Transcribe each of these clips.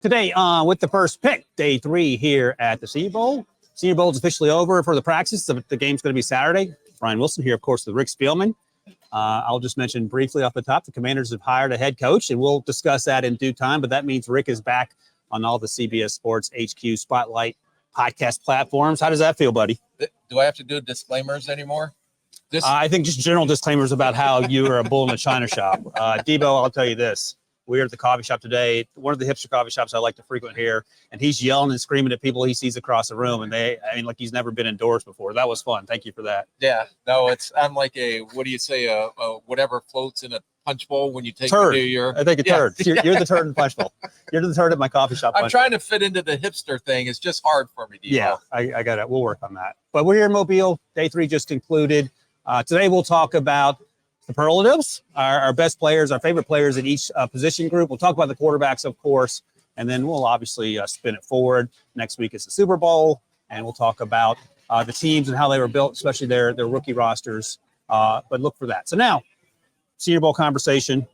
Today, with the first pick, day 3 here at the Senior Bowl. Senior Bowl is officially over for the practice. The game's going to be Saturday. Brian Wilson here, of course, with Rick Spielman. I'll just mention briefly off the top, the Commanders have hired a head coach, and we'll discuss that in due time. But that means Rick is back on all the CBS Sports HQ Spotlight podcast platforms. How does that feel, buddy? Do I have to do disclaimers anymore? I think just general disclaimers about how you are a bull in a china shop. Debo, I'll tell you this. We're at the coffee shop today, one of the hipster coffee shops I like to frequent here, and he's yelling and screaming at people he sees across the room, and like he's never been indoors before. That was fun. Thank you for that. Yeah, no, I'm like what do you say, whatever floats in a punch bowl when you take turd. your. I think a turd. You're the turd in the punch bowl. You're the turd at my coffee shop. I'm trying to fit into the hipster thing. It's just hard for me. Yeah, I got it. We'll work on that. But we're here in Mobile. Day 3 just concluded. Today we'll talk about superlatives, our best players, our favorite players in each position group. We'll talk about the quarterbacks, of course, and then we'll obviously spin it forward. Next week is the Super Bowl, and we'll talk about the teams and how they were built, especially their rookie rosters. But look for that. So now, Senior Bowl conversation,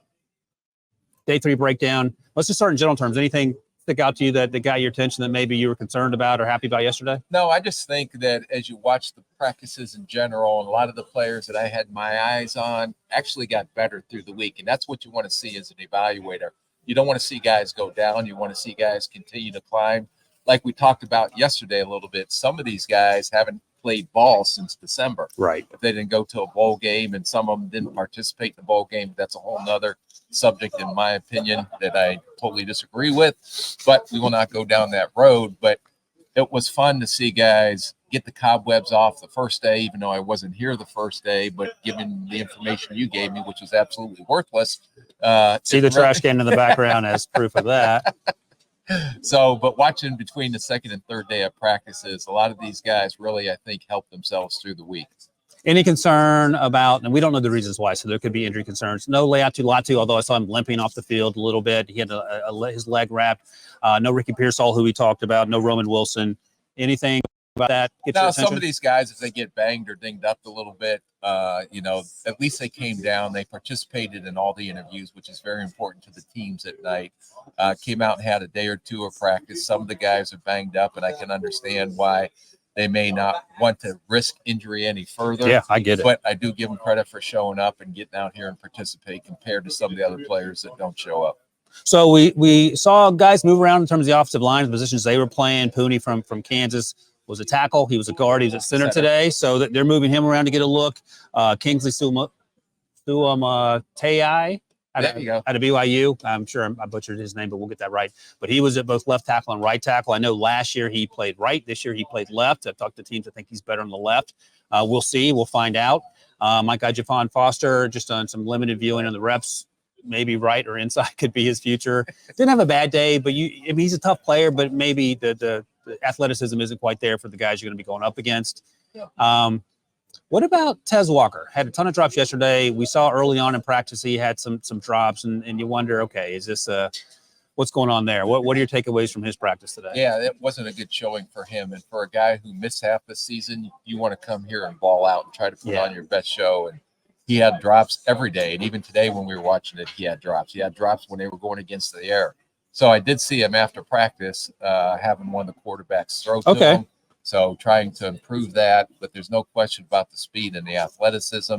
day 3 breakdown. Let's just start in general terms. Anything stick out to you that got your attention that maybe you were concerned about or happy about yesterday? No, I just think that as you watch the practices in general, and a lot of the players that I had my eyes on actually got better through the week. And that's what you want to see as an evaluator. You don't want to see guys go down. You want to see guys continue to climb. Like we talked about yesterday a little bit, some of these guys haven't played ball since December. Right. If they didn't go to a bowl game, and some of them didn't participate in the bowl game, that's a whole nother subject, in my opinion, that I totally disagree with. But we will not go down that road. But it was fun to see guys get the cobwebs off the first day, even though I wasn't here the first day. But given the information you gave me, which was absolutely worthless. See the trash can in the background as proof of that. So, but watching between the second and third day of practices, a lot of these guys really, I think, helped themselves through the week. Any concern about, and we don't know the reasons why, so there could be injury concerns. No Leatu Latu, although I saw him limping off the field a little bit. He had his leg wrapped. No Ricky Pearsall, who we talked about. No Roman Wilson. Anything about that? Now, some of these guys, if they get banged or dinged up a little bit, at least they came down. They participated in all the interviews, which is very important to the teams at night. Came out and had a day or two of practice. Some of the guys are banged up, and I can understand why they may not want to risk injury any further. Yeah, I get it. But I do give them credit for showing up and getting out here and participate compared to some of the other players that don't show up. So we saw guys move around in terms of the offensive line, the positions they were playing. Pooney from Kansas was a tackle. He was a guard. He was at center today. So they're moving him around to get a look. Kingsley Suamataia out of BYU. I'm sure I butchered his name, but we'll get that right. But he was at both left tackle and right tackle. I know last year he played right. This year he played left. I've talked to teams that think he's better on the left. We'll see. We'll find out. My guy, Javon Foster, just on some limited viewing on the reps, maybe right or inside could be his future. Didn't have a bad day, but he's a tough player, but maybe the athleticism isn't quite there for the guys you're going to be going up against. Yeah. What about Tez Walker? Had a ton of drops yesterday. We saw early on in practice he had some drops, and you wonder, okay, is this what's going on there? What are your takeaways from his practice today? Yeah, it wasn't a good showing for him. And for a guy who missed half the season, you want to come here and ball out and try to put on your best show. And he had drops every day. And even today when we were watching it, he had drops. He had drops when they were going against the air. So I did see him after practice having one of the quarterbacks throw to him. So trying to improve that, but there's no question about the speed and the athleticism.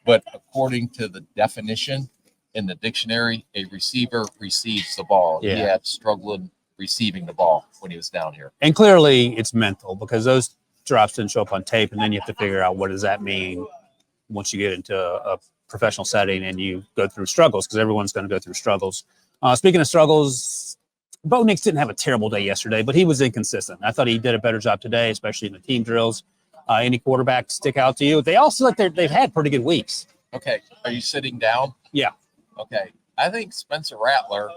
But according to the definition in the dictionary, a receiver receives the ball. Yeah. He had struggled receiving the ball when he was down here. And clearly it's mental because those drops didn't show up on tape, and then you have to figure out what does that mean once you get into a professional setting and you go through struggles, because everyone's going to go through struggles. Speaking of struggles, Bo Nix didn't have a terrible day yesterday, but he was inconsistent. I thought he did a better job today, especially in the team drills. Any quarterback stick out to you? They also they've had pretty good weeks. Okay. Are you sitting down? Yeah. Okay. I think Spencer Rattler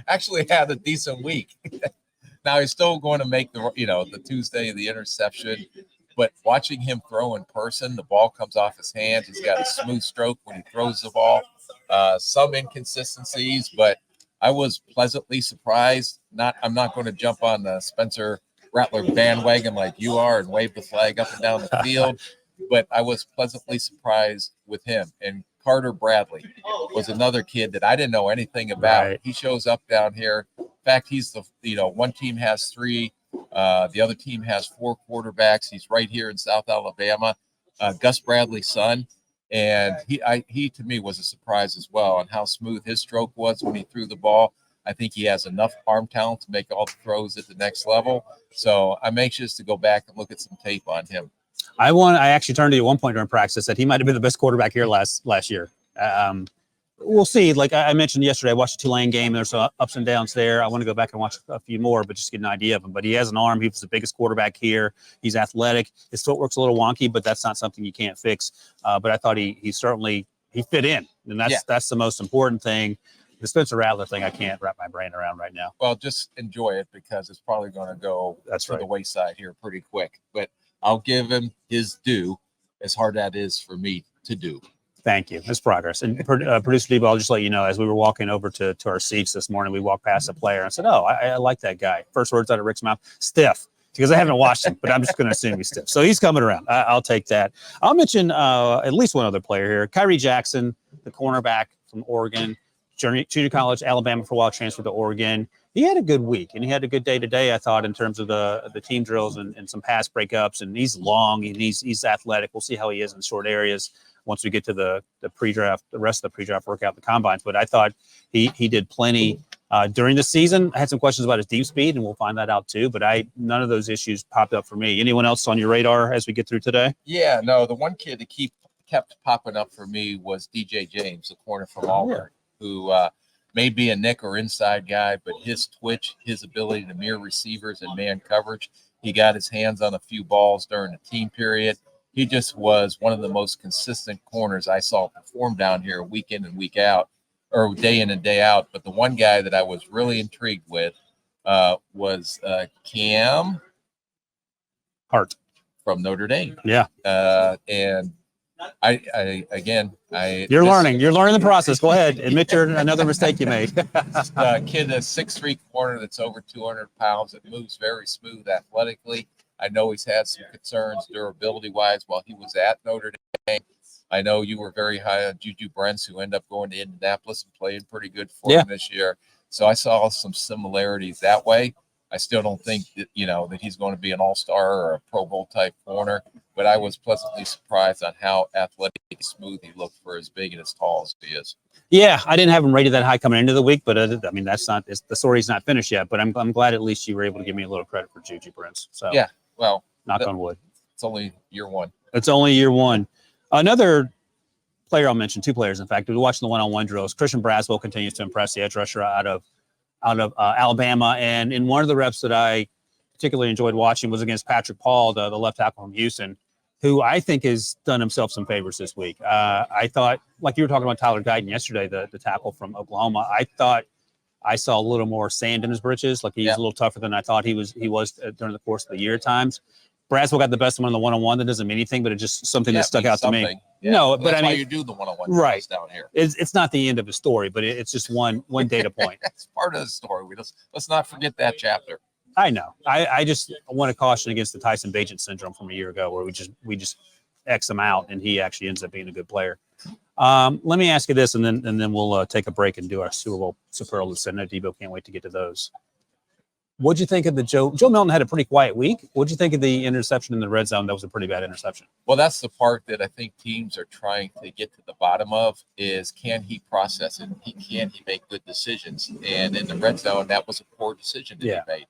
actually had a decent week. Now he's still going to make the Tuesday, the interception, but watching him throw in person, the ball comes off his hands. He's got a smooth stroke when he throws the ball. Some inconsistencies, but I was pleasantly surprised. I'm not going to jump on the Spencer Rattler bandwagon like you are and wave the flag up and down the field, but I was pleasantly surprised with him. And Carter Bradley was another kid that I didn't know anything about. Right. He shows up down here. In fact, he's one team has 3, the other team has 4 quarterbacks. He's right here in South Alabama, Gus Bradley's son. And he to me was a surprise as well on how smooth his stroke was when he threw the ball. I think he has enough arm talent to make all the throws at the next level. So I'm anxious to go back and look at some tape on him. I actually turned to you at one point during practice that he might have been the best quarterback here last year. We'll see. Like I mentioned yesterday, I watched the Tulane game. There's some ups and downs there. I want to go back and watch a few more, but just get an idea of him. But he has an arm. He was the biggest quarterback here. He's athletic. His footwork's a little wonky, but that's not something you can't fix. But I thought he certainly fit in, and that's the most important thing. The Spencer Rattler thing, I can't wrap my brain around right now. Well, just enjoy it because it's probably going to go to the wayside here pretty quick. But I'll give him his due, as hard as that is for me to do. Thank you. That's progress. And Producer Debo, I'll just let you know, as we were walking over to our seats this morning, we walked past a player and I said, oh, I like that guy. First words out of Rick's mouth, stiff. Because I haven't watched him, but I'm just going to assume he's stiff. So he's coming around. I'll take that. I'll mention at least one other player here. Kyrie Jackson, the cornerback from Oregon, junior college, Alabama for a while, transferred to Oregon. He had a good week, and he had a good day today, I thought, in terms of the team drills and some pass breakups. And he's long, and he's athletic. We'll see how he is in short areas once we get to the pre-draft, the rest of the pre-draft workout, the combines. But I thought he did plenty during the season. I had some questions about his deep speed, and we'll find that out too. But none of those issues popped up for me. Anyone else on your radar as we get through today? Yeah, no, the one kid that kept popping up for me was DJ James, the corner from Auburn, who may be a nick or inside guy, but his twitch, his ability to mirror receivers and man coverage, he got his hands on a few balls during the team period. He just was one of the most consistent corners I saw perform down here week in and week out, or day in and day out. But the one guy that I was really intrigued with was Cam Hart from Notre Dame. Yeah. And you're learning the process. Go ahead. Admit another mistake you made. Kid, a 6'3" corner that's over 200 pounds. That moves very smooth athletically. I know he's had some concerns durability-wise while he was at Notre Dame. I know you were very high on Juju Brents, who ended up going to Indianapolis and playing pretty good for him this year. So I saw some similarities that way. I still don't think that he's going to be an all-star or a Pro Bowl type corner, but I was pleasantly surprised on how athletic and smooth he looked for as big and as tall as he is. Yeah, I didn't have him rated that high coming into the week, but I mean the story's not finished yet. But I'm glad at least you were able to give me a little credit for Juju Brents. So yeah, well, knock on wood. It's only year one. It's only year one. Another player I'll mention, 2 players in fact. We were watching the one-on-one drills. Christian Braswell continues to impress, the edge rusher out of Alabama, and in one of the reps that I particularly enjoyed watching was against Patrick Paul, the left tackle from Houston, who I think has done himself some favors this week. I thought, like you were talking about Tyler Guyton yesterday, the tackle from Oklahoma, I thought I saw a little more sand in his britches. Like he's a little tougher than I thought he was during the course of the year at times. Braswell got the best one on the one-on-one. That doesn't mean anything, but it's just something that stuck out to me. Yeah. No, well, but I mean, why you do the one-on-one right down here. It's not the end of the story, but it's just one data point. It's part of the story. Let's not forget that chapter. I know. I just want to caution against the Tyson Bagent syndrome from a year ago, where we just X him out, and he actually ends up being a good player. Let me ask you this, and then we'll take a break and do our Super Bowl superlatives. I know Debo can't wait to get to those. What'd you think of the Joe Milton had a pretty quiet week? What'd you think of the interception in the red zone? That was a pretty bad interception. Well, that's the part that I think teams are trying to get to the bottom of is, can he process it? Can he make good decisions? And in the red zone, that was a poor decision that he made.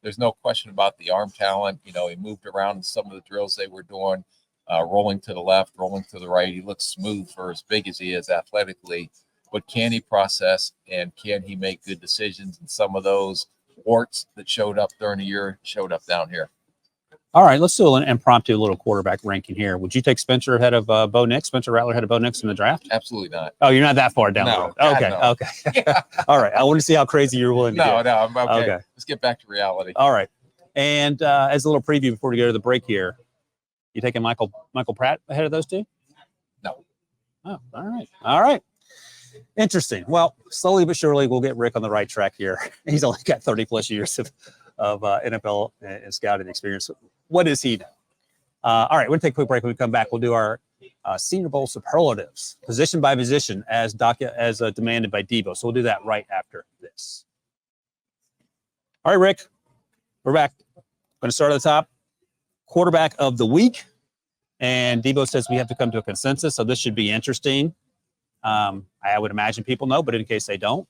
There's no question about the arm talent. He moved around in some of the drills they were doing, rolling to the left, rolling to the right. He looks smooth for as big as he is athletically. But can he process, and can he make good decisions? And some of those warts that showed up during the year showed up down here. All right, let's do an impromptu little quarterback ranking here. Would you take Spencer ahead of Bo Nix? Spencer Rattler ahead of Bo Nix in the draft? Absolutely not. Oh, you're not that far down the road. Okay, no. okay. Yeah. All right, I want to see how crazy you're willing to get. No, I'm okay. Let's get back to reality. All right, and as a little preview before we go to the break here, you taking Michael Pratt ahead of those two? No. Oh, all right. Interesting. Well, slowly but surely, we'll get Rick on the right track here. He's only got 30 plus years of NFL and scouting experience. What does he know? All right, we'll take a quick break. When we come back, we'll do our Senior Bowl superlatives, position by position, as demanded by Debo. So we'll do that right after this. All right, Rick, we're back. Going to start at the top. Quarterback of the week. And Debo says we have to come to a consensus, so this should be interesting. I would imagine people know, but in case they don't,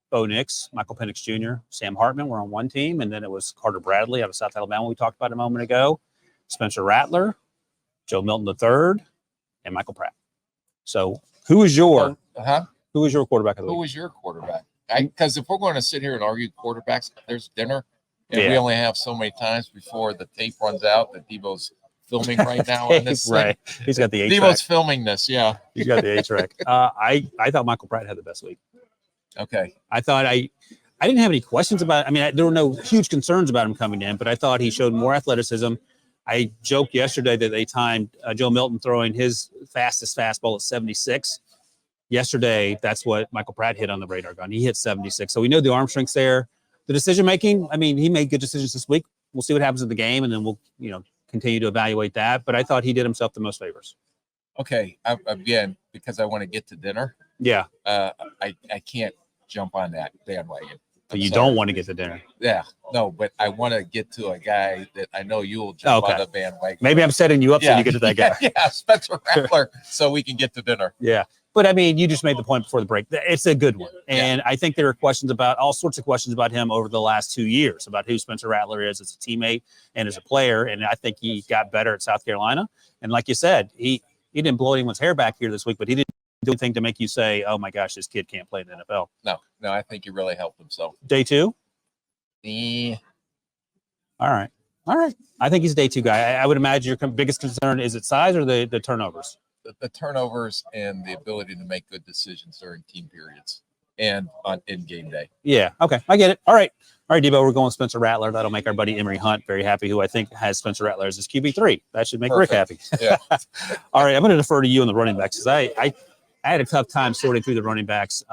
Bo Nix, Michael Penix Jr., Sam Hartman were on one team, and then it was Carter Bradley out of South Alabama we talked about a moment ago, Spencer Rattler, Joe Milton III, and Michael Pratt. So who is your quarterback of the week? Who was your quarterback? Because if we're going to sit here and argue quarterbacks, there's dinner, and we only have so many times before the tape runs out that Debo's filming right now on this. Right. He's got the H-track. Debo's filming this, yeah. He's got the H-track. I thought Michael Pratt had the best week. Okay. I thought I didn't have any questions about it. I mean, there were no huge concerns about him coming in, but I thought he showed more athleticism. I joked yesterday that they timed Joe Milton throwing his fastest fastball at 76. Yesterday, that's what Michael Pratt hit on the radar gun. He hit 76. So we know the arm strength's there. The decision-making, I mean, he made good decisions this week. We'll see what happens in the game, and then we'll, continue to evaluate that. But I thought he did himself the most favors. Okay. Again, because I want to get to dinner. Yeah. I can't jump on that bandwagon. But you don't want to get to dinner. Yeah. No, but I want to get to a guy that I know you'll jump on the bandwagon. Maybe I'm setting you up so you get to that guy. Yeah, Spencer Rattler, so we can get to dinner. Yeah. But, I mean, you just made the point before the break. It's a good one. And I think there are questions about all sorts of questions about him over the last 2 years, about who Spencer Rattler is as a teammate and as a player. And I think he got better at South Carolina. And like you said, he didn't blow anyone's hair back here this week, but he didn't do anything to make you say, oh, my gosh, this kid can't play in the NFL. No, I think he really helped himself. Day two? Yeah. All right. I think he's a day two guy. I would imagine your biggest concern is it size or the turnovers? The turnovers and the ability to make good decisions during team periods and in game day. Yeah. Okay. I get it. All right, Debo, we're going Spencer Rattler. That'll make our buddy Emery Hunt very happy, who I think has Spencer Rattler as his QB3. That should make Rick happy. Yeah. All right. I'm going to defer to you on the running backs because I had a tough time sorting through the running backs.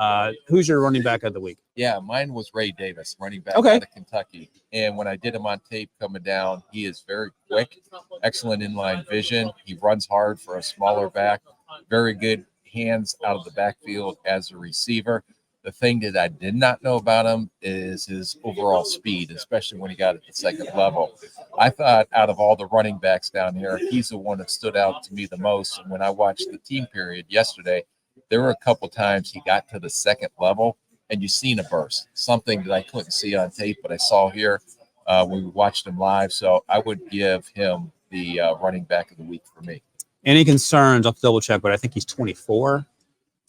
Who's your running back of the week? Yeah, mine was Ray Davis, running back out of Kentucky. And when I did him on tape coming down, he is very quick, excellent inline vision. He runs hard for a smaller back, very good hands out of the backfield as a receiver. The thing that I did not know about him is his overall speed, especially when he got at the second level. I thought out of all the running backs down here, he's the one that stood out to me the most. And when I watched the team period yesterday, there were a couple times he got to the second level and you seen a burst, something that I couldn't see on tape, but I saw here when we watched him live. So I would give him the running back of the week for me. Any concerns? I'll have to double check, but I think he's 24. Does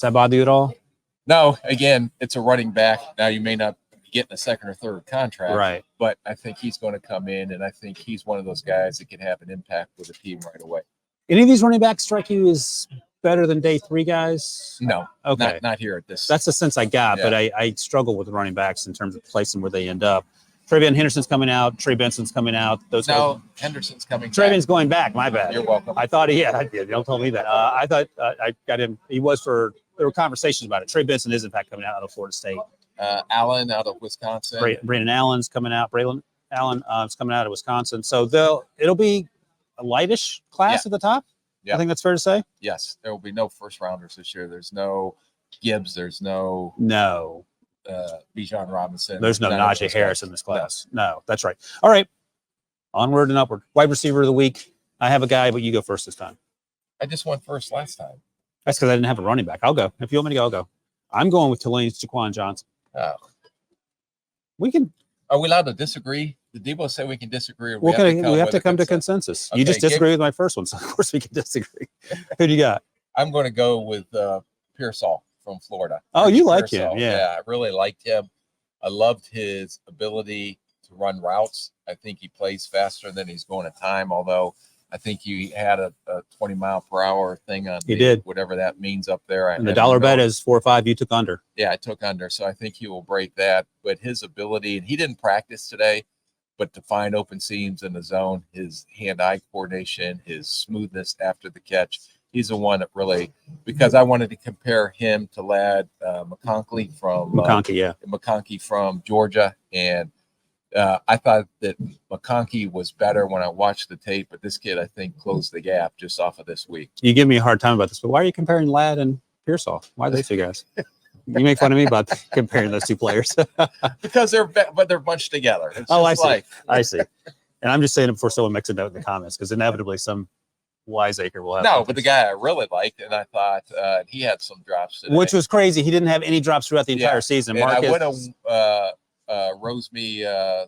that bother you at all? No, again, it's a running back. Now you may not be getting a second or third contract, right? But I think he's going to come in, and I think he's one of those guys that can have an impact with the team right away. Any of these running backs strike you as better than day three guys? No, okay, not here at this. That's the sense I got, but I struggle with the running backs in terms of placing where they end up. Travion Henderson's coming out. Trey Benson's coming out. Henderson's coming. Trayvon's going back. My bad. You're welcome. I thought don't tell me that. I thought I got him. He was for. There were conversations about it. Trey Benson is in fact coming out of Florida State. Allen out of Wisconsin. Brandon Allen's coming out. Braylon Allen is coming out of Wisconsin. So it'll be a lightish class at the top. Yeah. I think that's fair to say. Yes, there will be no first rounders this year. There's no Gibbs. There's no Bijan Robinson. There's no Najee Harris in this class. No, that's right. All right. Onward and upward. Wide receiver of the week. I have a guy, but you go first this time. I just went first last time. That's because I didn't have a running back. I'll go. If you want me to go, I'll go. I'm going with Tulane's Jaquan Johnson. Oh. Are we allowed to disagree? Did Debo say we can disagree? We have to come to consensus. Okay, you just disagree with my first one, so of course we can disagree. Who do you got? I'm going to go with Pearsall from Florida. Oh, you like him? Yeah, I really liked him. I loved his ability to run routes. I think he plays faster than he's going at time, although I think he had a 20-mile-per-hour thing on. He did. Whatever that means up there. And the dollar bet is 4 or 5. You took under. Yeah, I took under. So I think he will break that. But his ability, and he didn't practice today, but to find open seams in the zone, his hand-eye coordination, his smoothness after the catch, he's the one that really, because I wanted to compare him to Ladd McConkey from Georgia, and I thought that McConkey was better when I watched the tape, but this kid, I think, closed the gap just off of this week. You give me a hard time about this, but why are you comparing Ladd and Pearsall? Why are they two guys? You make fun of me about comparing those two players. Because they're bunched together. It's I just see. I see. And I'm just saying it before someone makes a note in the comments, because inevitably some wiseacre will have. No, but the guy I really liked, and I thought he had some drops today. Which was crazy. He didn't have any drops throughout the entire season. And Marcus, I went on Roseme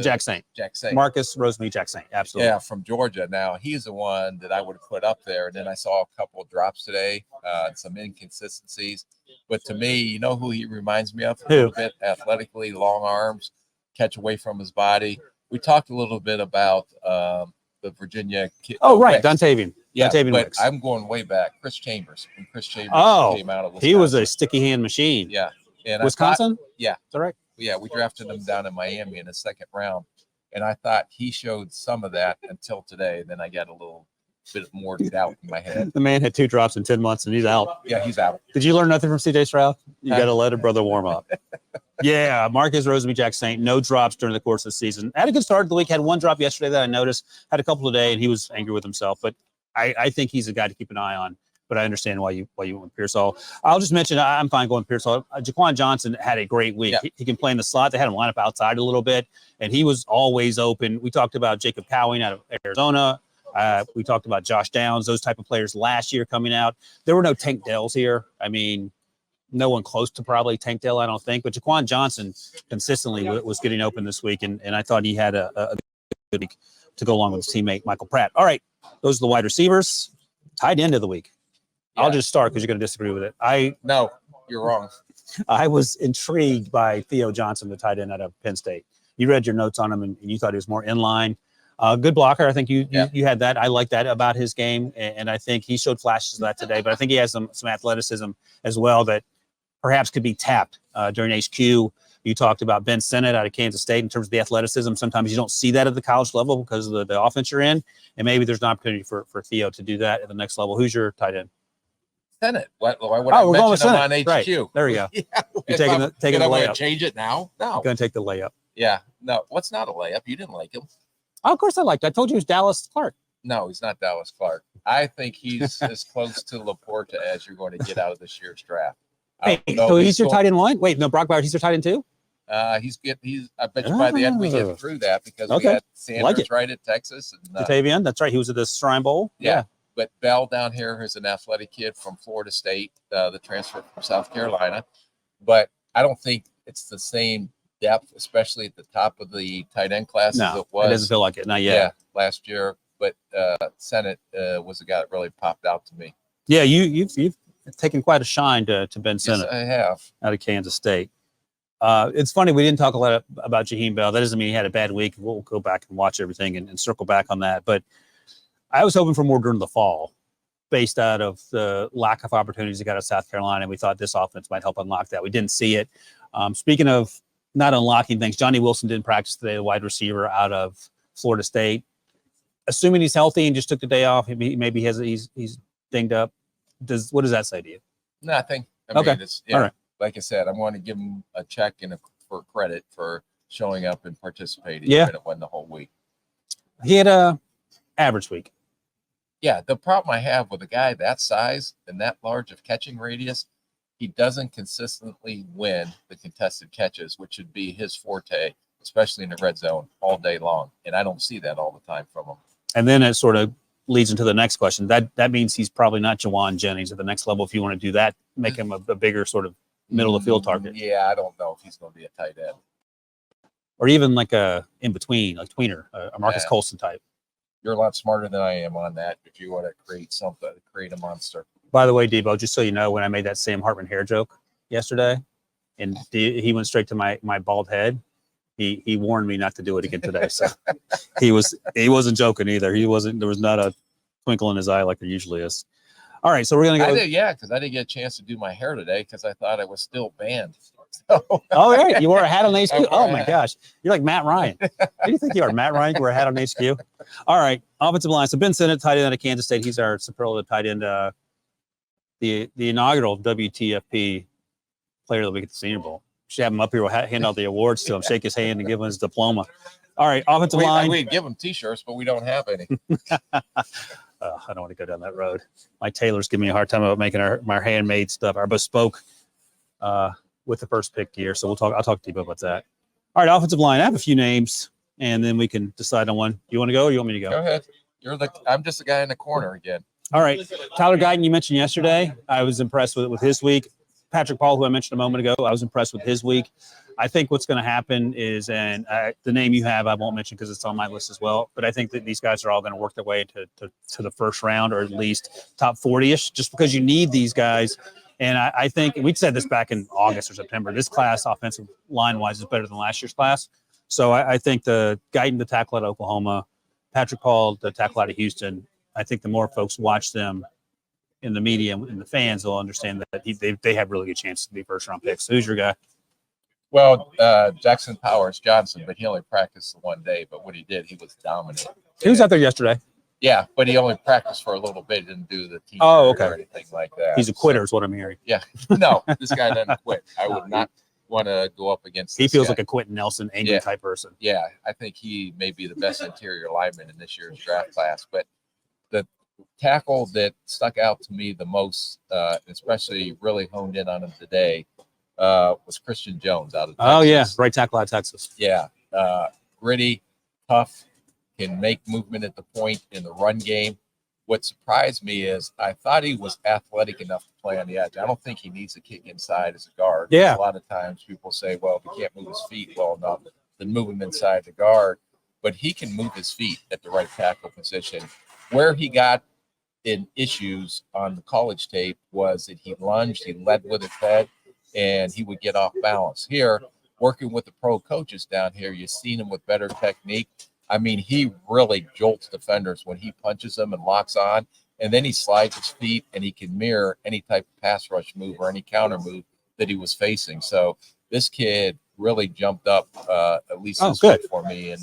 Jack Saint. Marcus Roseme, Jack Saint. Absolutely. Yeah, from Georgia. Now, he's the one that I would have put up there. And then I saw a couple of drops today, some inconsistencies. But to me, you know who he reminds me of? A little bit athletically, long arms, catch away from his body. We talked a little bit about the Virginia kid. Oh, right. Dontavian. Yeah, Dontavian but Wicks. I'm going way back. Chris Chambers. When Chris Chambers came out of Wisconsin. He was a sticky hand machine. Yeah. And Wisconsin? Yeah. Correct. Yeah, we drafted him down in Miami in the second round. And I thought he showed some of that until today. Then I got a little bit more doubt in my head. The man had 2 drops in 10 months, and he's out. Yeah, he's out. Did you learn nothing from C.J. Stroud? You got to let a brother warm up. Yeah, Marcus Roseme, Jack Saint, no drops during the course of the season. Had a good start of the week. Had 1 drop yesterday that I noticed. Had a couple today, and he was angry with himself. But I think he's a guy to keep an eye on. But I understand why you went with Pearsall. I'll just mention I'm fine going Pearsall. Jaquan Johnson had a great week. Yeah. He can play in the slot. They had him line up outside a little bit, and he was always open. We talked about Jacob Cowing out of Arizona. We talked about Josh Downs, those type of players last year coming out. There were no Tank Dells here. I mean, no one close to probably Tank Dell, I don't think. But Jaquan Johnson consistently was getting open this week, and I thought he had a good week to go along with his teammate Michael Pratt. All right, those are the wide receivers. Tight end of the week. Yeah. I'll just start because you're going to disagree with it. No, you're wrong. I was intrigued by Theo Johnson, the tight end out of Penn State. You read your notes on him, and you thought he was more in line. Good blocker. I think you had that. I like that about his game, and I think he showed flashes of that today. But I think he has some athleticism as well that perhaps could be tapped during HQ. You talked about Ben Sinnott out of Kansas State in terms of the athleticism. Sometimes you don't see that at the college level because of the offense you're in, and maybe there's an opportunity for Theo to do that at the next level. Who's your tight end? Sinnott. Why would I mention him on HQ? Right. There you go. Yeah. You're taking the layup. Change it now? No. I'm going to take the layup. Yeah. No. What's not a layup? You didn't like him. Oh, of course I liked it. I told you he was Dallas Clark. No, he's not Dallas Clark. I think he's as close to Laporta as you're going to get out of this year's draft. Hey, so he's your tight end one? Wait, no, Brock Bowers, he's your tight end two? I bet you by the end we get through that because we got Sanders right at Texas. And, Jatavian, that's right. He was at the Shrine Bowl. Yeah. But Bell down here is an athletic kid from Florida State, the transfer from South Carolina. But I don't think it's the same depth, especially at the top of the tight end class as it was. It doesn't feel like it. Not yet. Yeah, last year. But Sinnott was a guy that really popped out to me. Yeah, you've taken quite a shine to Ben Sinnott. Yes, I have. Out of Kansas State. It's funny, we didn't talk a lot about Jaheim Bell. That doesn't mean he had a bad week. We'll go back and watch everything and circle back on that. But I was hoping for more during the fall based out of the lack of opportunities he got at South Carolina. And we thought this offense might help unlock that. We didn't see it. Speaking of not unlocking things, Johnny Wilson didn't practice today, the wide receiver out of Florida State. Assuming he's healthy and just took the day off, maybe he's dinged up. What does that say to you? Nothing. Okay. All right. Like I said, I want to give him a check and for credit for showing up and participating. Yeah. Even if it wasn't the whole week. He had a average week. Yeah. The problem I have with a guy that size and that large of catching radius, he doesn't consistently win the contested catches, which should be his forte, especially in the red zone all day long. And I don't see that all the time from him. And then it sort of leads into the next question. That means he's probably not Jawan Jennings at the next level. If you want to do that, make him a bigger sort of middle of the field target. Yeah, I don't know if he's going to be a tight end. Or even like a in-between, like tweener, a Marcus Colston type. You're a lot smarter than I am on that if you want to create something, create a monster. By the way, Debo, just so you know, when I made that Sam Hartman hair joke yesterday, and he went straight to my bald head, he warned me not to do it again today. So he wasn't joking either. There was not a twinkle in his eye like there usually is. All right, so we're gonna go. Because I didn't get a chance to do my hair today because I thought I was still banned. So. Oh, right, you wore a hat on HQ. Oh my gosh, you're like Matt Ryan. Who do you think you are, Matt Ryan? You wear a hat on HQ. All right, offensive line. So Ben Sinnott, tight end out of Kansas State. He's our superlative tight end. The inaugural WTFP Player of the Week at the Senior Bowl. Should have him up here. We'll hand out the awards to him, shake his hand, and give him his diploma. All right, offensive line. We give them T-shirts, but we don't have any. I don't want to go down that road. My tailors give me a hard time about making our handmade stuff, our bespoke with the first pick gear. So I'll talk to you about that. All right, offensive line. I have a few names, and then we can decide on one. You want to go or you want me to go? Go ahead. I'm just the guy in the corner again. All right. Tyler Guyton, you mentioned yesterday. I was impressed with his week. Patrick Paul, who I mentioned a moment ago, I was impressed with his week. I think what's going to happen is, and the name you have, I won't mention because it's on my list as well, but I think that these guys are all going to work their way to the first round, or at least top 40-ish, just because you need these guys. And I think we said this back in August or September, this class offensive line-wise is better than last year's class. So I think the Guyton, the tackle at Oklahoma, Patrick Paul, the tackle out of Houston, I think the more folks watch them in the media and the fans will understand that they have really good chances to be first-round picks. So who's your guy? Well, Jackson Powers Johnson, but he only practiced the one day. But what he did, he was dominant. He was out there yesterday. Yeah, but he only practiced for a little bit. He didn't do the team or anything like that. He's a quitter is what I'm hearing. Yeah. No, this guy doesn't quit. I would not want to go up against this He feels guy. like a Quentin Nelson, angry type person. Yeah, I think he may be the best interior lineman in this year's draft class. But the tackle that stuck out to me the most, especially really honed in on him today, was Christian Jones out of Texas. Oh, yeah, right tackle out of Texas. Yeah, gritty, tough, can make movement at the point in the run game. What surprised me is I thought he was athletic enough to play on the edge. I don't think he needs a kick inside as a guard. Yeah. A lot of times people say, well, if he can't move his feet well enough, then move him inside the guard. But he can move his feet at the right tackle position. Where he got in issues on the college tape was that he lunged, he led with his head, and he would get off balance. Here, working with the pro coaches down here, you've seen him with better technique. I mean, he really jolts defenders when he punches them and locks on, and then he slides his feet and he can mirror any type of pass rush move or any counter move that he was facing. So this kid really jumped up at least this week for me in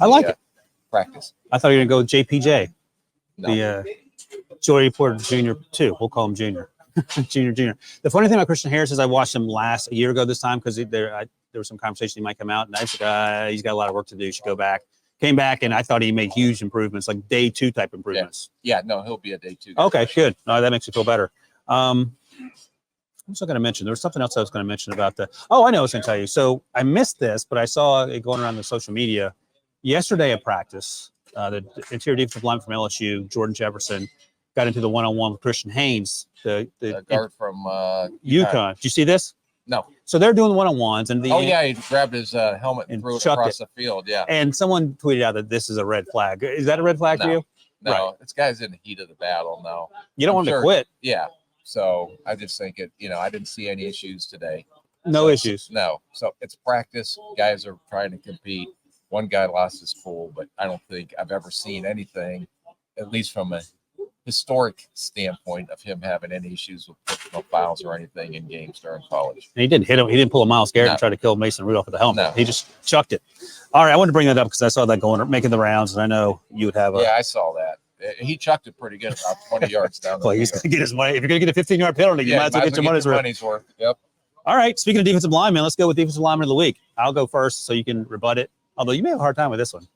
practice. I thought you were going to go with JPJ, No. the Joey Porter Jr. too. We'll call him Junior. Junior. The funny thing about Christian Harris is I watched him a year ago this time because there was some conversation he might come out, and I said, he's got a lot of work to do. He should go back. Came back, and I thought he made huge improvements, like day 2 type improvements. Yeah, no, he'll be a day 2 guy. Okay, good. That makes me feel better. What was I going to mention? There was something else I was going to mention about I know I was going to tell you. So I missed this, but I saw it going around the social media yesterday at practice. The interior defensive lineman from LSU, Jordan Jefferson, got into the one-on-one with Christian Haynes, the guard from UConn. Did you see this? No. So they're doing one-on-ones, and he grabbed his helmet and threw it across the field. Yeah. And someone tweeted out that this is a red flag. Is that a red flag for you? No, right. This guy's in the heat of the battle now. You don't want him to quit. Yeah. So I just think I didn't see any issues today. No issues. No. So it's practice. Guys are trying to compete. One guy lost his cool, but I don't think I've ever seen anything, at least from a historic standpoint, of him having any issues with personal fouls or anything in games during college. And he didn't hit him. He didn't pull a Myles Garrett and try to kill Mason Rudolph with the helmet. No. He just chucked it. All right, I wanted to bring that up because I saw that making the rounds, and I know you would have a. Yeah, I saw that. He chucked it pretty good, about 20 yards down the field. He's going to get his money. If you're going to get a 15-yard penalty, you might as well get your money's worth. Yep. All right, speaking of defensive linemen, let's go with defensive lineman of the week. I'll go first so you can rebut it, although you may have a hard time with this one.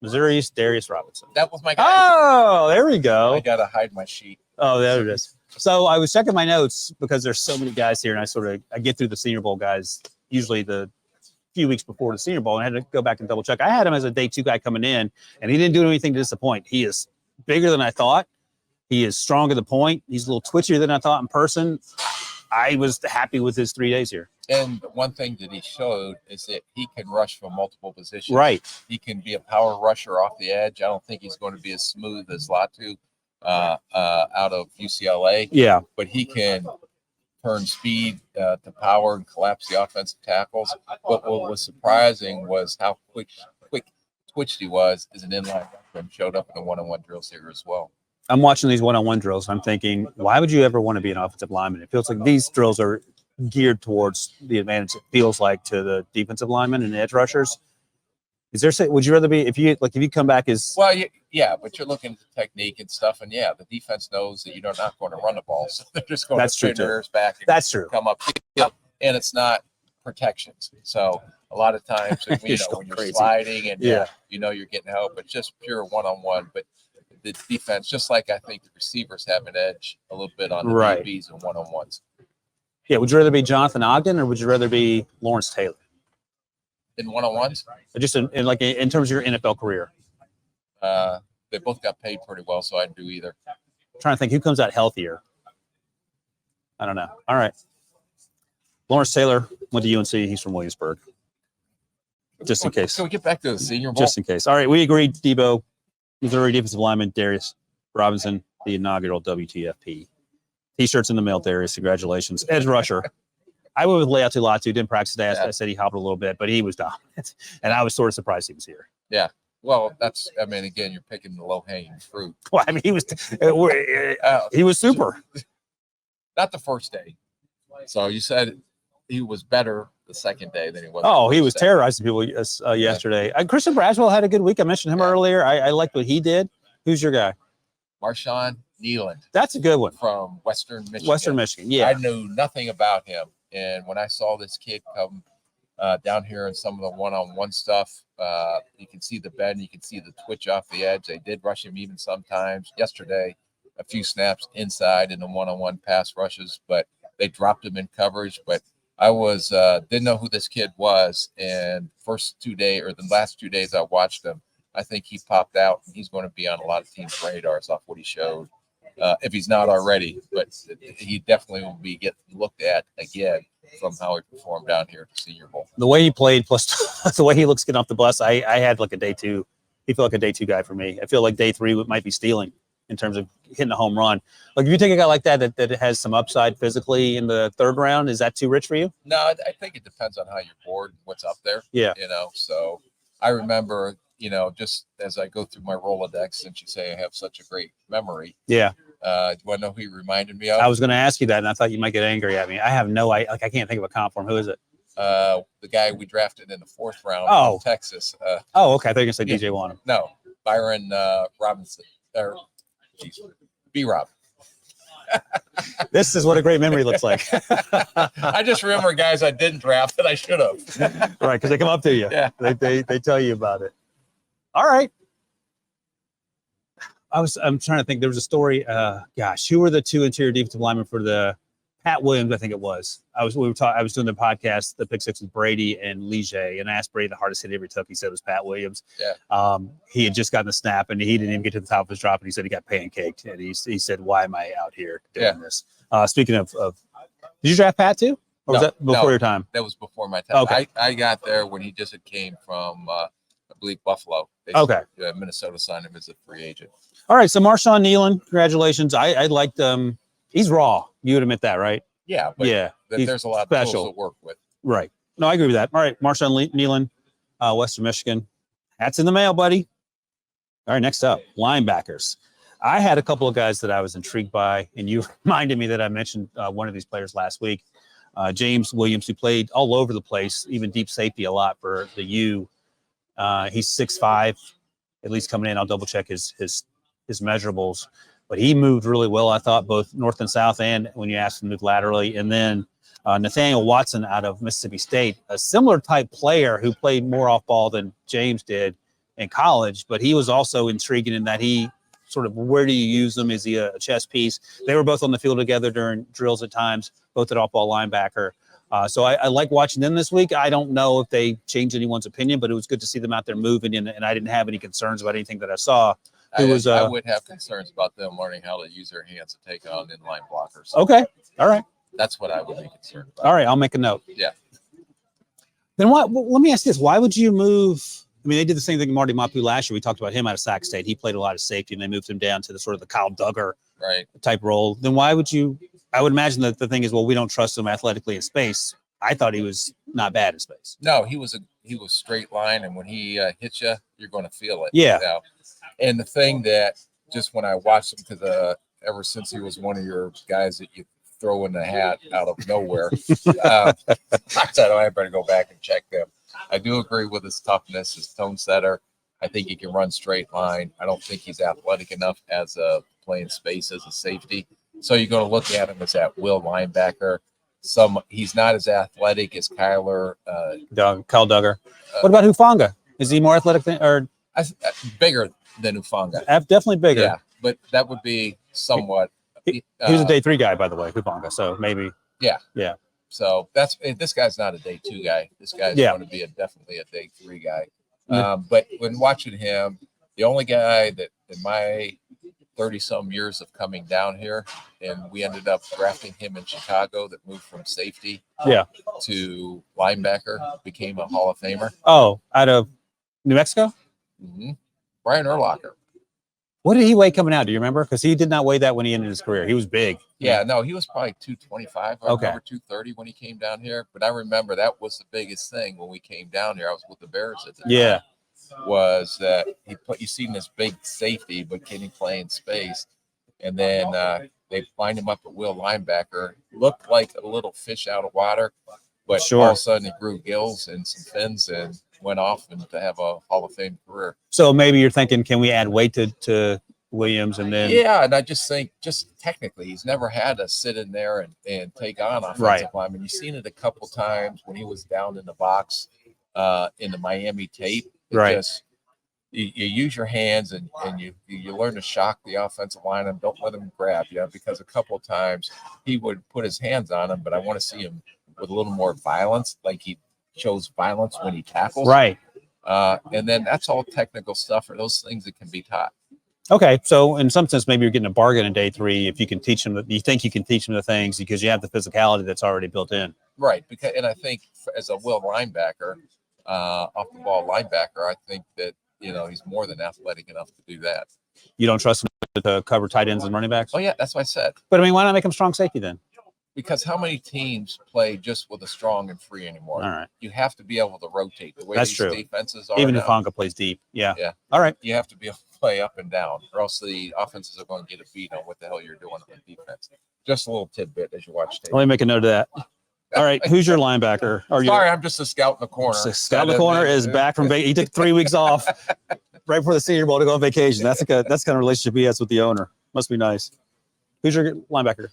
Missouri's Darius Robinson. That was my guy. Oh, there we go. I got to hide my sheet. Oh, there it is. So I was checking my notes because there's so many guys here, and I get through the Senior Bowl guys usually the few weeks before the Senior Bowl, and I had to go back and double check. I had him as a day 2 guy coming in, and he didn't do anything to disappoint. He is bigger than I thought. He is strong at the point. He's a little twitchier than I thought in person. I was happy with his 3 days here. And one thing that he showed is that he can rush from multiple positions. Right. He can be a power rusher off the edge. I don't think he's going to be as smooth as Latu out of UCLA. Yeah. But he can turn speed to power and collapse the offensive tackles. But what was surprising was how quick twitched he was as an inline and showed up in the one-on-one drills here as well. I'm watching these one-on-one drills, and I'm thinking, why would you ever want to be an offensive lineman? It feels like these drills are geared towards the advantage it feels like to the defensive linemen and edge rushers. Would you rather be if you come back as but you're looking at the technique and stuff, and the defense knows that you're not going to run the ball, so they're just going to turn their ears back and come up, and it's not protections. So a lot of times, when you're crazy. sliding and Yeah. you're getting help, but just pure one-on-one. But the defense, just like I think the receivers have an edge a little bit on the Right. DBs and one-on-ones. Yeah. Would you rather be Jonathan Ogden or would you rather be Lawrence Taylor? In one-on-ones? Just in terms of your NFL career? They both got paid pretty well, so I'd do either. I'm trying to think who comes out healthier. I don't know. All right. Lawrence Taylor went to UNC. He's from Williamsburg. Just in case. Can we get back to the Senior Bowl? Just in case. All right. We agreed, Debo. Missouri defensive lineman Darius Robinson, the inaugural WTFP. T-shirts in the mail, Darius. Congratulations. Edge rusher. I went with Leatu Latu. Didn't practice today. I said he hobbled a little bit, but he was dominant. And I was sort of surprised he was here. Yeah. Well, again, you're picking the low-hanging fruit. Well, I mean, he was super. Not the first day. So you said he was better the second day than he was. Oh, he was terrorizing people yesterday. Christian Braswell had a good week. I mentioned him earlier. I liked what he did. Who's your guy? Marshawn Nealand. That's a good one. From Western Michigan. Western Michigan, yeah. I knew nothing about him. And when I saw this kid come down here and some of the one-on-one stuff, you can see the bend, you can see the twitch off the edge. They did rush him even sometimes. Yesterday, a few snaps inside in the one-on-one pass rushes, but they dropped him in coverage. But I didn't know who this kid was. And the last 2 days I watched him, I think he popped out. And he's going to be on a lot of teams' radars off what he showed, if he's not already. But he definitely will be getting looked at again from how he performed down here at the Senior Bowl. The way he played, plus the way he looks getting off the bus, I had like a day two. He felt like a day two guy for me. I feel like day three might be stealing in terms of hitting a home run. Like if you take a guy like that has some upside physically in the third round, is that too rich for you? No, I think it depends on how you're bored and what's up there. Yeah. So I remember, just as I go through my Rolodex, since you say I have such a great memory. Yeah. Do you want to know who he reminded me of? I was going to ask you that, and I thought you might get angry at me. I have no idea. Like, I can't think of a comp for him. Who is it? The guy we drafted in the 4th round from Texas. Okay. I thought you were going to say DJ Wanham. No, Byron Robinson. B-Rob. This is what a great memory looks like. I just remember guys I didn't draft that I should have. Right, because they come up to you. Yeah. They tell you about it. All right. I'm trying to think. There was a story. Who were the two interior defensive linemen for the Pat Williams? I think it was. I was doing the podcast, the Pick Six with Brady and Lige, and I asked Brady the hardest hit he ever took. He said it was Pat Williams. Yeah. He had just gotten the snap, and he didn't even get to the top of his drop, and he said he got pancaked. And he said, "Why am I out here doing this?" Speaking of, did you draft Pat too, or was that before your time? That was before my time. Okay. I got there when he just came from, I believe, Buffalo. Minnesota signed him as a free agent. All right, so Marshawn Nealand, congratulations. I liked he's raw. You would admit that, right? Yeah, but there's a lot of tools to work with. Right. No, I agree with that. All right, Marshawn Nealand, Western Michigan. That's in the mail, buddy. All right, next up, linebackers. I had a couple of guys that I was intrigued by, and you reminded me that I mentioned one of these players last week, James Williams, who played all over the place, even deep safety a lot for the U. He's 6'5", at least coming in. I'll double check his measurables, but he moved really well, I thought, both north and south, and when you asked him to move laterally. And then Nathaniel Watson out of Mississippi State, a similar type player who played more off ball than James did in college, but he was also intriguing in that he sort of, where do you use him? Is he a chess piece? They were both on the field together during drills at times, both at off ball linebacker. So I like watching them this week. I don't know if they changed anyone's opinion, but it was good to see them out there moving, and I didn't have any concerns about anything that I saw. I would have concerns about them learning how to use their hands to take on inline blockers. Okay. All right. That's what I would be concerned about. All right. I'll make a note. Yeah. Then what? Well, let me ask you this. Why would you move? I mean, they did the same thing to Marty Mapu last year. We talked about him out of Sac State. He played a lot of safety, and they moved him down to the sort of the Kyle Duggar type role. Then why would you? I would imagine that the thing is, well, we don't trust him athletically in space. I thought he was not bad in space. No, he was straight line, and when he hits you, you're going to feel it. Yeah. And the thing that just when I watched him, because ever since he was one of your guys that you throw in the hat out of nowhere, I said, I better go back and check them. I do agree with his toughness, his tone setter. I think he can run straight line. I don't think he's athletic enough as a playing space as a safety. So you're going to look at him as that will linebacker. he's not as athletic as Kyler. Kyle Duggar. What about Hufanga? Is he more athletic or bigger than Hufanga? Definitely bigger. Yeah, but that would be somewhat. He was a day 3 guy, by the way, Hufanga. So maybe. Yeah. Yeah. So this guy's not a day 2 guy. This guy's going to be definitely a day 3 guy. But when watching him, the only guy that in my 30-some years of coming down here, and we ended up drafting him in Chicago, that moved from safety to linebacker, became a Hall of Famer. Oh, out of New Mexico? Mm-hmm. Brian Urlacher. What did he weigh coming out? Do you remember? Because he did not weigh that when he ended his career. He was big. Yeah, no, he was probably 225. I Okay. remember 230 when he came down here. But I remember that was the biggest thing when we came down here. I was with the Bears at the time. Was that you seen this big safety, but can he play in space? And then they lined him up at will linebacker. Looked like a little fish out of water, but all of a sudden he grew gills and some fins and went off and to have a Hall of Fame career. So maybe you're thinking, can we add weight to Williams and then? Yeah, and I just think, just technically, he's never had to sit in there and take on offensive linemen. You've seen it a couple times when he was down in the box in the Miami tape. Just, you use your hands and you learn to shock the offensive line and don't let him grab you, because a couple of times he would put his hands on him, but I want to see him with a little more violence, like he shows violence when he tackles. And then that's all technical stuff, or those things that can be taught. Okay, so in some sense, maybe you're getting a bargain in day 3 if you can teach them. You think you can teach them the things because you have the physicality that's already built in. Right, and I think as a will linebacker, off the ball linebacker, I think that he's more than athletic enough to do that. You don't trust him to cover tight ends and running backs? Oh yeah, that's what I said. But I mean, why not make him strong safety then? Because how many teams play just with a strong and free anymore? All right. You have to be able to rotate the way that's these true. Defenses are. Even now. if Hufanga plays deep. Yeah. All right. You have to be able to play up and down, or else the offenses are going to get a beat on what the hell you're doing on defense. Just a little tidbit as you watch tape. Let me make a note of that. All right, who's your linebacker? Sorry, I'm just a scout in the corner. Scout in the corner is back from he took 3 weeks off right before the Senior Bowl to go on vacation. That's kind of relationship he has with the owner. Must be nice. Who's your linebacker?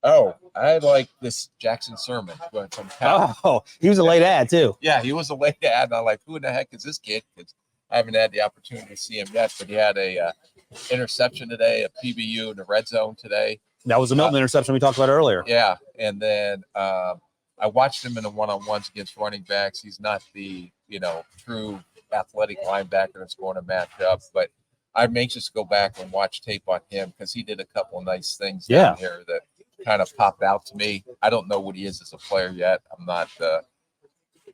Oh, I like this Jackson Sermon from Cal. Oh, he was a late ad too. Yeah, he was a late ad. And I'm like, who in the heck is this kid? Because I haven't had the opportunity to see him yet, but he had a interception today, a PBU in the red zone today. That was a Milton interception we talked about earlier. Yeah, and then I watched him in the one-on-ones against running backs. He's not the true athletic linebacker that's going to match up, but I'm anxious to go back and watch tape on him because he did a couple of nice things down here that kind of popped out to me. I don't know what he is as a player yet. I'm not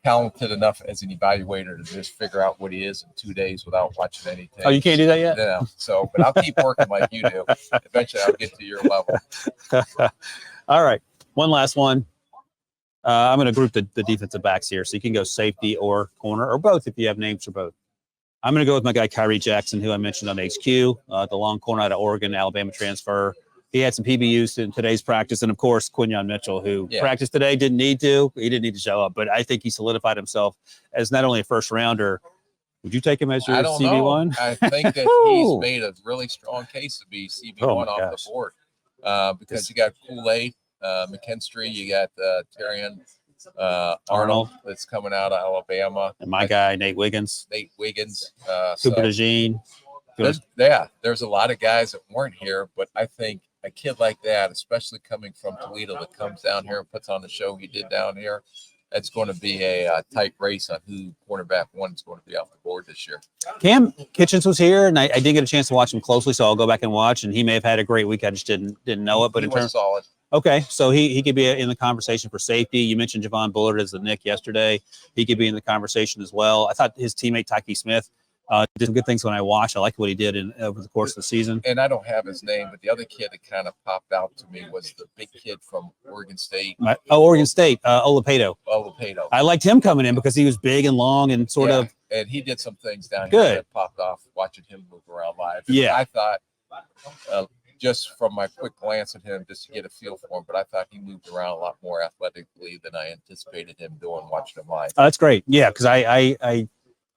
talented enough as an evaluator to just figure out what he is in 2 days without watching anything. Oh, you can't do that yet? No. So, but I'll keep working like you do. Eventually, I'll get to your level. All right. One last one. I'm going to group the defensive backs here, so you can go safety or corner or both if you have names for both. I'm going to go with my guy Kyrie Jackson, who I mentioned on HQ, the long corner out of Oregon, Alabama transfer. He had some PBUs in today's practice, and of course, Quinyon Mitchell, who practiced today, didn't need to. He didn't need to show up, but I think he solidified himself as not only a first rounder. Would you take him as your CB1? I think that he's made a really strong case to be CB1 off the board because you got Kool-Aid, McKinstry, you got Terrion Arnold that's coming out of Alabama, and my guy Nate Wiggins, Cooper DeJean. There's a lot of guys that weren't here, but I think a kid like that, especially coming from Toledo, that comes down here and puts on the show he did down here, it's going to be a tight race on who cornerback one is going to be off the board this year. Cam Kitchens was here, and I didn't get a chance to watch him closely, so I'll go back and watch. And he may have had a great week. I just didn't know it. But he was solid. Okay, so he could be in the conversation for safety. You mentioned Javon Bullard as the Nick yesterday. He could be in the conversation as well. I thought his teammate Tyke Smith did some good things when I watched. I liked what he did over the course of the season. And I don't have his name, but the other kid that kind of popped out to me was the big kid from Oregon State. Oregon State, Olapedo. Olapedo. I liked him coming in because he was big and long and sort of. And he did some things down here that popped off watching him move around live. And I thought, just from my quick glance at him, just to get a feel for him, but I thought he moved around a lot more athletically than I anticipated him doing watching him live. That's great. Yeah, because I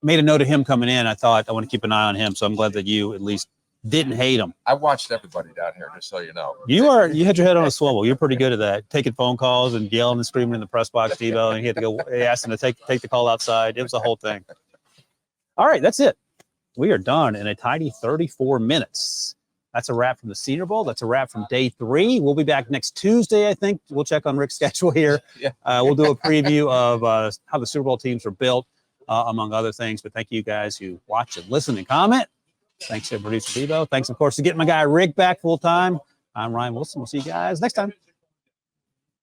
made a note of him coming in. I thought I want to keep an eye on him, so I'm glad that you at least didn't hate him. I watched everybody down here, just so you know. You had your head on a swivel. You're pretty good at that. Taking phone calls and yelling and screaming in the press box, Devo, and he had to go. He asked him to take the call outside. It was a whole thing. All right, that's it. We are done in a tidy 34 minutes. That's a wrap from the Senior Bowl. That's a wrap from day 3. We'll be back next Tuesday, I think. We'll check on Rick's schedule here. Yeah. We'll do a preview of how the Super Bowl teams are built, among other things. But thank you guys who watch and listen and comment. Thanks to producer Devo. Thanks, of course, to getting my guy Rick back full time. I'm Ryan Wilson. We'll see you guys next time.